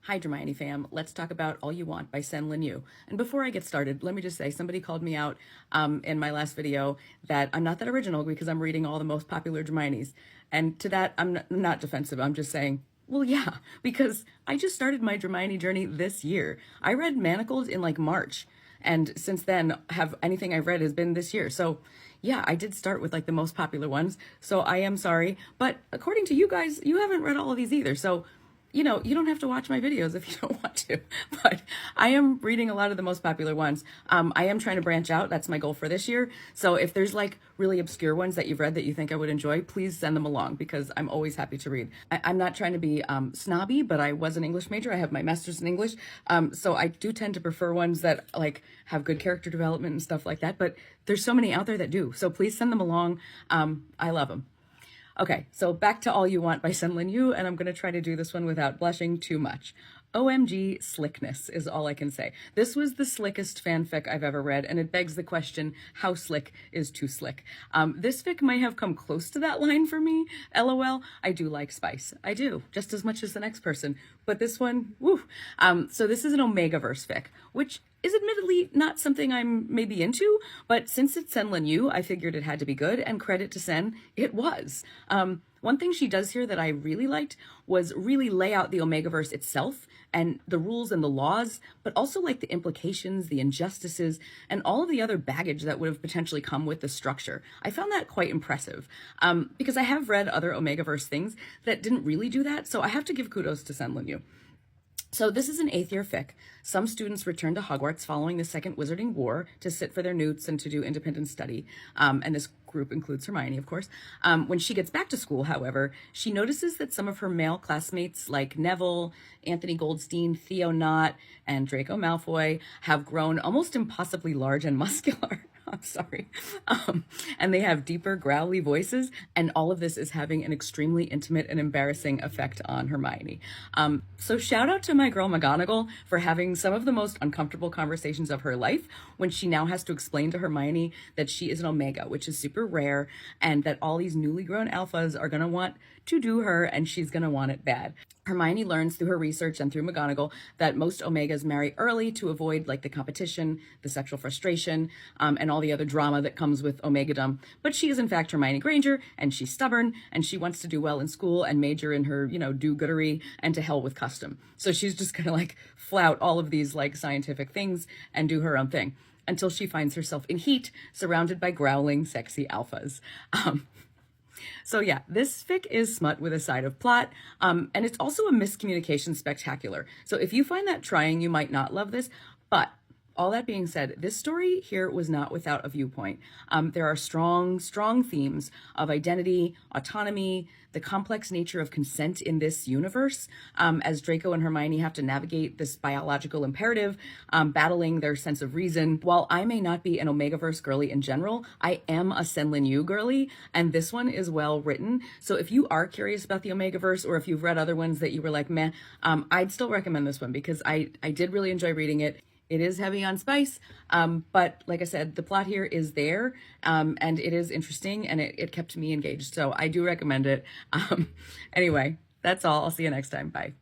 Hi, Dramione fam. Let's talk about All You Want by Senlin. And before I get started, let me just say somebody called me out in my last video that I'm not that original because I'm reading all the most popular Dramiones. And to that, I'm not defensive. I'm just saying, well, yeah, because I just started my Dramione journey this year. I read Manacled in like March. And since then, have anything I've read has been this year. So yeah, I did start with like the most popular ones. So I am sorry. But according to you guys, you haven't read all of these either. So you don't have to watch my videos if you don't want to, but I am reading a lot of the most popular ones. I am trying to branch out. That's my goal for this year. So if there's like really obscure ones that you've read that you think I would enjoy, please send them along because I'm always happy to read. I'm not trying to be snobby, but I was an English major. I have my master's in English. So I do tend to prefer ones that like have good character development and stuff like that, but there's so many out there that do. So please send them along. I love them. Okay, so back to All You Want by Senlin, and I'm going to try to do this one without blushing too much. OMG slickness is all I can say. This was the slickest fanfic I've ever read, and it begs the question, how slick is too slick? This fic might have come close to that line for me, LOL. I do like spice. I do, just as much as the next person. But this one, woo. So this is an Omegaverse fic, which is admittedly not something I'm maybe into, but since it's Senlin, I figured it had to be good, and credit to Sen, it was. One thing she does here that I really liked was really lay out the Omegaverse itself and the rules and the laws, but also like the implications, the injustices, and all of the other baggage that would have potentially come with the structure. I found that quite impressive because I have read other Omegaverse things that didn't really do that, so I have to give kudos to Senlin. So this is an 8th year fic. Some students return to Hogwarts following the Second Wizarding War to sit for their newts and to do independent study. And this group includes Hermione, of course. When she gets back to school, however, she notices that some of her male classmates like Neville, Anthony Goldstein, Theo Knott, and Draco Malfoy have grown almost impossibly large and muscular. I'm sorry. And they have deeper, growly voices, and all of this is having an extremely intimate and embarrassing effect on Hermione. So shout out to my girl McGonagall for having some of the most uncomfortable conversations of her life when she now has to explain to Hermione that she is an Omega, which is super rare, and that all these newly grown alphas are going to want to do her, and she's going to want it bad. Hermione learns through her research and through McGonagall that most Omegas marry early to avoid like the competition, the sexual frustration, and all the other drama that comes with Omegadom. But she is in fact Hermione Granger, and she's stubborn, and she wants to do well in school and major in her, do-goodery, and to hell with custom. So she's just gonna like flout all of these like scientific things and do her own thing until she finds herself in heat, surrounded by growling, sexy alphas. So yeah, this fic is smut with a side of plot, and it's also a miscommunication spectacular. So if you find that trying, you might not love this, but all that being said, this story here was not without a viewpoint. There are strong themes of identity, autonomy, the complex nature of consent in this universe, as Draco and Hermione have to navigate this biological imperative, battling their sense of reason. While I may not be an Omegaverse girly in general, I am a Senlin girly, and this one is well written. So if you are curious about the Omegaverse, or if you've read other ones that you were like, meh, I'd still recommend this one because I did really enjoy reading it. It is heavy on spice, but like I said, the plot here is there, and it is interesting, and it kept me engaged. So I do recommend it. Anyway, that's all. I'll see you next time. Bye.